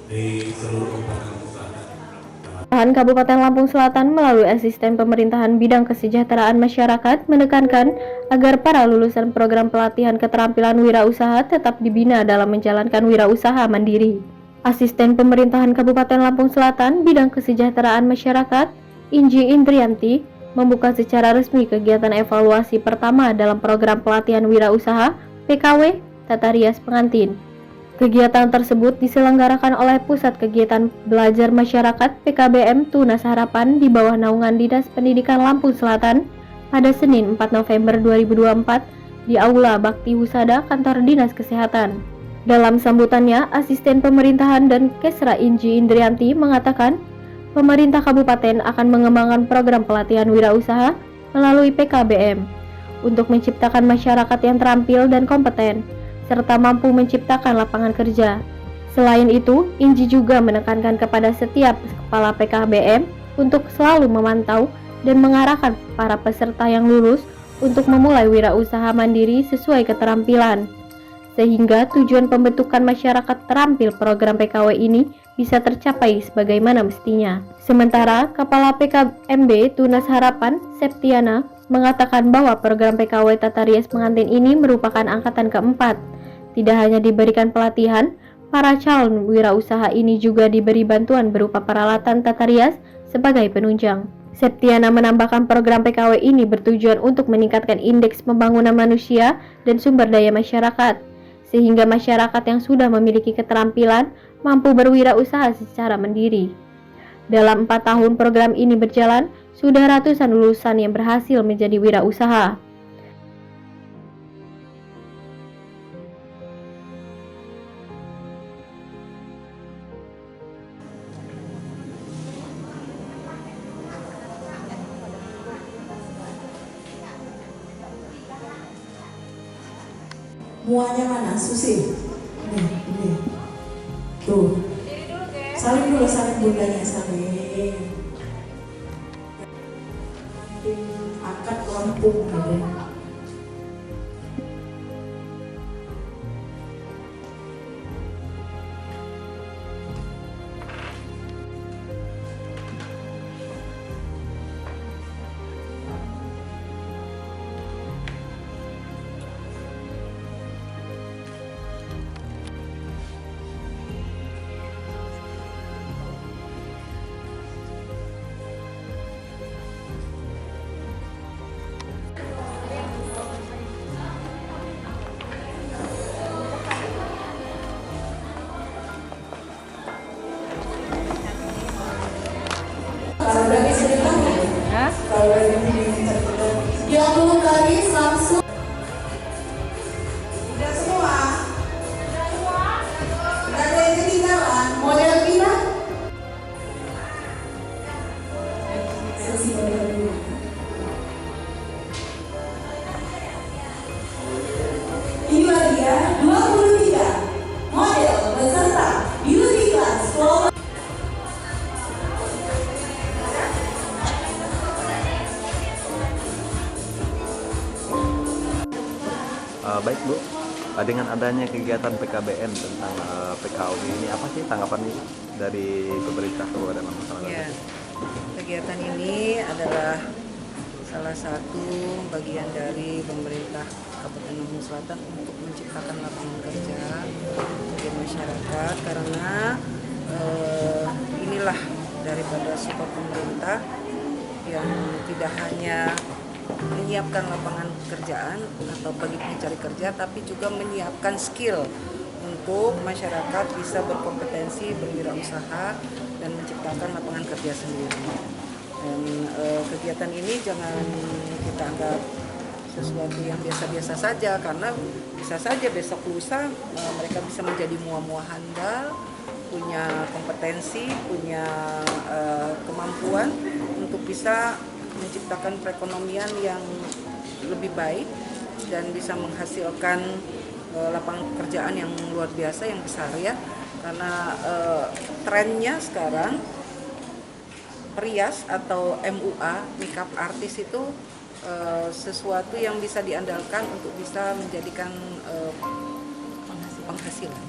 di seluruh Kabupaten Lampung Selatan. Kabupaten Lampung Selatan melalui asisten pemerintahan bidang kesejahteraan masyarakat menekankan agar para lulusan program pelatihan keterampilan wirausaha tetap dibina dalam menjalankan wirausaha mandiri. Asisten pemerintahan Kabupaten Lampung Selatan bidang kesejahteraan masyarakat, Inji Indrianti, membuka secara resmi kegiatan evaluasi pertama dalam program pelatihan wirausaha PKW Tata Rias Pengantin. Kegiatan tersebut diselenggarakan oleh Pusat Kegiatan Belajar Masyarakat PKBM Tunas Harapan di bawah naungan Dinas Pendidikan Lampung Selatan pada Senin 4 November 2024 di Aula Bakti Husada Kantor Dinas Kesehatan. Dalam sambutannya, Asisten Pemerintahan dan Kesra Inji Indrianti mengatakan, pemerintah kabupaten akan mengembangkan program pelatihan wirausaha melalui PKBM untuk menciptakan masyarakat yang terampil dan kompeten serta mampu menciptakan lapangan kerja. Selain itu, Inji juga menekankan kepada setiap kepala PKBM untuk selalu memantau dan mengarahkan para peserta yang lulus untuk memulai wirausaha mandiri sesuai keterampilan, sehingga tujuan pembentukan masyarakat terampil program PKW ini bisa tercapai sebagaimana mestinya. Sementara, Kepala PKMB Tunas Harapan, Septiana, mengatakan bahwa program PKW Tata Rias Pengantin ini merupakan angkatan keempat. Tidak hanya diberikan pelatihan, para calon wirausaha ini juga diberi bantuan berupa peralatan tata rias sebagai penunjang. Septiana menambahkan program PKW ini bertujuan untuk meningkatkan indeks pembangunan manusia dan sumber daya masyarakat, sehingga masyarakat yang sudah memiliki keterampilan mampu berwirausaha secara mandiri. Dalam 4 tahun program ini berjalan, sudah ratusan lulusan yang berhasil menjadi wirausaha. Muanya mana? Susi. Ini. Tuh. Saling dulu, saling bundanya, saling. Angkat Lampung gitu. Kalau udah bisa ditanya, kalau udah bisa yang dulu garis langsung. Udah semua. Udah ada yang ketinggalan. Model kita. Sesi model dulu. Inilah dia 23 model peserta beauty class sekolah. Baik Bu, dengan adanya kegiatan PKBM tentang PKW ini, apa sih tanggapan dari pemerintah Kabupaten Lampung Selatan? Ya, kegiatan ini adalah salah satu bagian dari pemerintah Kabupaten Lampung Selatan untuk menciptakan lapangan kerja bagi masyarakat, karena inilah daripada support pemerintah yang tidak hanya menyiapkan lapangan pekerjaan atau bagi pencari kerja, tapi juga menyiapkan skill untuk masyarakat bisa berkompetensi berwirausaha dan menciptakan lapangan kerja sendiri. Dan kegiatan ini jangan kita anggap sesuatu yang biasa-biasa saja, karena bisa saja besok lusa mereka bisa menjadi mua-mua handal, punya kompetensi, punya kemampuan untuk bisa menciptakan perekonomian yang lebih baik dan bisa menghasilkan lapangan pekerjaan yang luar biasa, yang besar ya, karena trennya sekarang perias atau MUA, makeup artist itu sesuatu yang bisa diandalkan untuk bisa menjadikan penghasilan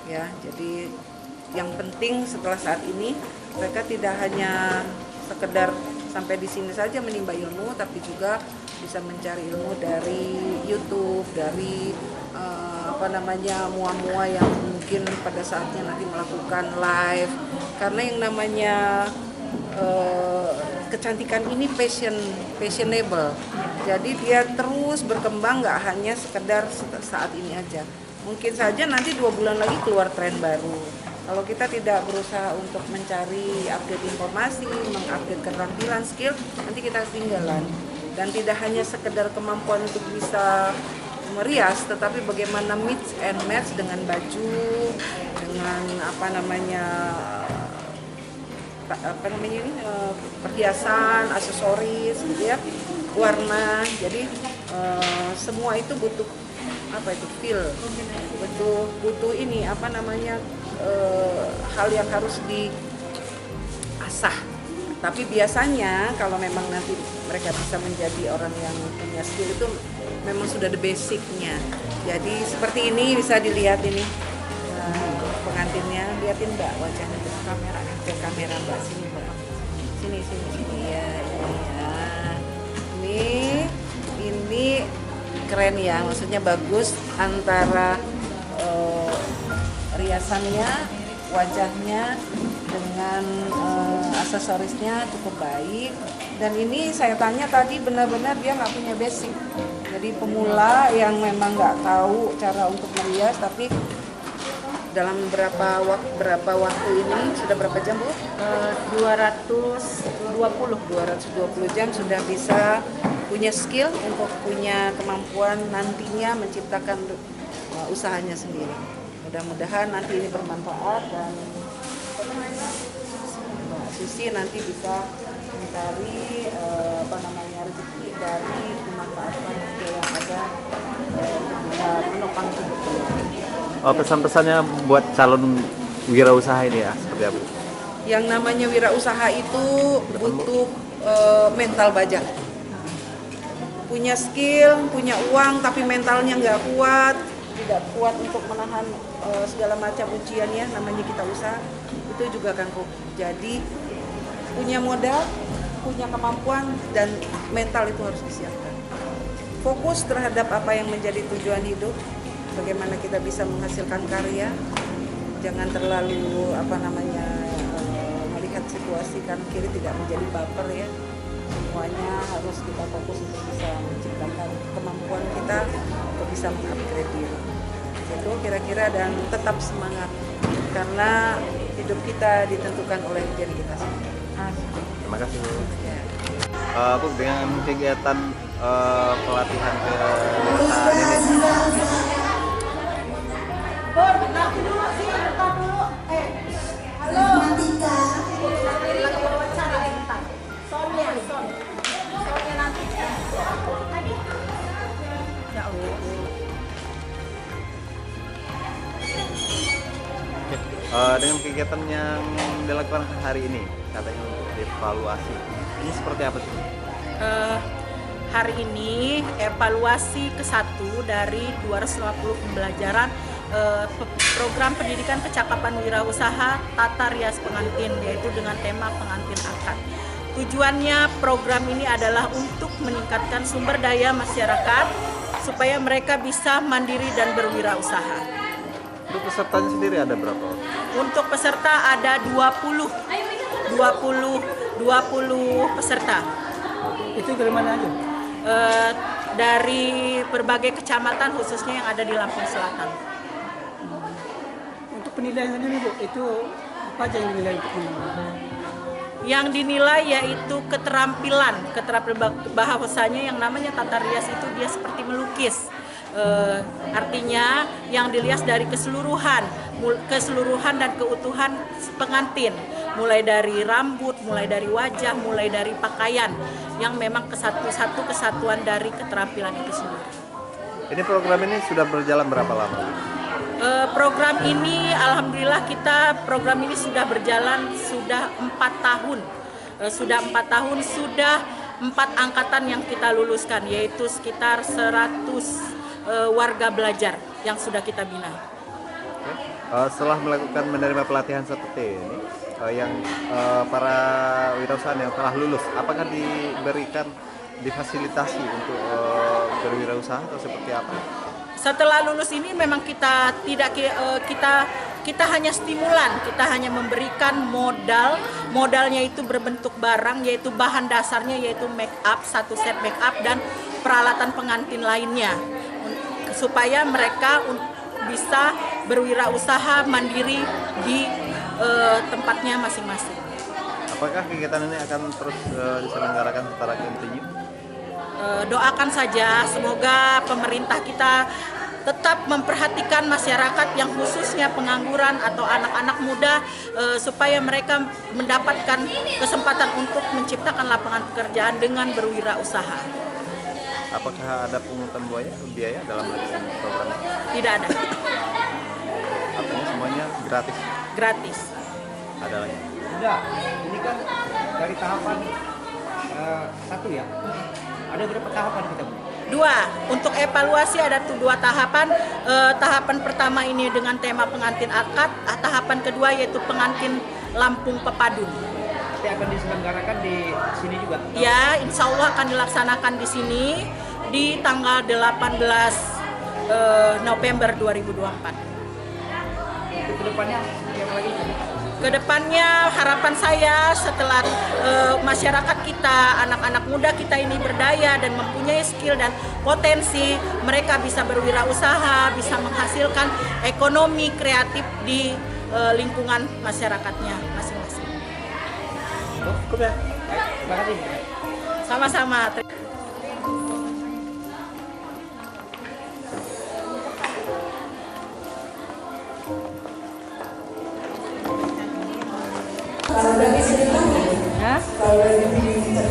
ya. Jadi yang penting setelah saat ini mereka tidak hanya sekedar sampai di sini saja menimba ilmu, tapi juga bisa mencari ilmu dari YouTube, dari mua-mua yang mungkin pada saatnya nanti melakukan live. Karena yang namanya kecantikan ini fashionable. Jadi dia terus berkembang, nggak hanya sekedar saat ini aja. Mungkin saja nanti 2 bulan lagi keluar tren baru. Kalau kita tidak berusaha untuk mencari update informasi, mengupdate keterampilan, skill, nanti kita ketinggalan. Dan tidak hanya sekedar kemampuan untuk bisa merias, tetapi bagaimana mix and match dengan baju, dengan perhiasan, aksesoris, gitu ya, warna. Jadi semua itu butuh feel, butuh ini hal yang harus diasah. Tapi biasanya kalau memang nanti mereka bisa menjadi orang yang punya skill itu memang sudah the basicnya. Jadi seperti ini bisa dilihat ini pengantinnya, lihatin Mbak wajahnya ke kamera Mbak, sini Mbak, sini ya, ini keren ya, maksudnya bagus antara riasannya, wajahnya dengan aksesorisnya cukup baik. Dan ini saya tanya tadi benar-benar dia nggak punya basic, jadi pemula yang memang nggak tahu cara untuk merias, tapi dalam berapa waktu ini sudah berapa jam Bu? 220 jam sudah bisa punya skill untuk punya kemampuan nantinya menciptakan usahanya sendiri. Mudah-mudahan nanti ini bermanfaat dan Mbak Susi nanti bisa mencari rezeki dari pemanfaatan skill yang ada bisa menopang hidupnya. Pesan-pesannya buat calon wirausaha ini ya seperti apa? Yang namanya wirausaha itu butuh mental baja. Punya skill, punya uang, tapi mentalnya nggak kuat, tidak kuat untuk menahan segala macam ujian ya, namanya kita usaha, itu juga akan rugi. Jadi punya modal, punya kemampuan, dan mental itu harus disiapkan. Fokus terhadap apa yang menjadi tujuan hidup, bagaimana kita bisa menghasilkan karya, jangan terlalu melihat situasi kanan kiri, tidak menjadi baper ya. Semuanya harus kita fokus untuk bisa menciptakan kemampuan kita untuk bisa mengupgrade diri. Itu kira-kira, dan tetap semangat karena hidup kita ditentukan oleh diri kita sendiri. Terima kasih Bu. Ya. Bu, dengan kegiatan pelatihan kewirausahaan ini, dengan kegiatan yang dilakukan hari ini, katanya untuk evaluasi, ini seperti apa sih? Hari ini evaluasi ke-1 dari 250 pembelajaran program pendidikan kecakapan wirausaha tata rias pengantin, yaitu dengan tema pengantin akad. Tujuannya program ini adalah untuk meningkatkan sumber daya masyarakat supaya mereka bisa mandiri dan berwirausaha. Untuk pesertanya sendiri ada berapa? Untuk peserta ada 20 peserta. Itu dari mana aja? Dari berbagai kecamatan khususnya yang ada di Lampung Selatan. Untuk penilaian sendiri Bu, itu apa aja yang dinilai untuk penilaian? Yang dinilai yaitu keterampilan bahwasanya yang namanya tata rias itu dia seperti melukis. Artinya yang dilihat dari keseluruhan dan keutuhan pengantin, mulai dari rambut, mulai dari wajah, mulai dari pakaian, yang memang satu kesatuan dari keterampilan itu sendiri. Ini program ini sudah berjalan berapa lama? Program ini alhamdulillah program ini sudah berjalan sudah 4 tahun. Sudah 4 angkatan yang kita luluskan, yaitu sekitar 100 warga belajar yang sudah kita bina. Oke. Setelah melakukan menerima pelatihan seperti ini, yang para wirausahaan yang telah lulus, apakah difasilitasi untuk berwirausaha atau seperti apa? Setelah lulus ini memang kita tidak kita hanya stimulan, kita hanya memberikan modalnya itu berbentuk barang, yaitu bahan dasarnya yaitu make up, 1 set make up dan peralatan pengantin lainnya, supaya mereka bisa berwirausaha mandiri di tempatnya masing-masing. Apakah kegiatan ini akan terus diselenggarakan secara kontinu? Doakan saja semoga pemerintah kita tetap memperhatikan masyarakat yang khususnya pengangguran atau anak-anak muda, supaya mereka mendapatkan kesempatan untuk menciptakan lapangan pekerjaan dengan berwirausaha. Apakah ada pungutan biaya dalam program ini? Tidak ada. Artinya semuanya gratis? Gratis. Ada lagi? Sudah, ini kan dari tahapan 1 ya. Ada berapa tahapan kita, Bu? 2. Untuk evaluasi ada 2 tahapan. Tahapan pertama ini dengan tema pengantin akad. Tahapan kedua yaitu pengantin Lampung Pepadun. Nanti akan diselenggarakan di sini juga? Ya, insya Allah akan dilaksanakan di sini di tanggal 18 November 2024. Itu kedepannya yang lagi? Kedepannya harapan saya setelah masyarakat kita, anak-anak muda kita ini berdaya dan mempunyai skill dan potensi, mereka bisa berwirausaha, bisa menghasilkan ekonomi kreatif di lingkungan masyarakatnya masing-masing. Cukup ya? Baik, terima kasih. Sama-sama. Kalau udah bisa ditanya, kalau udah bisa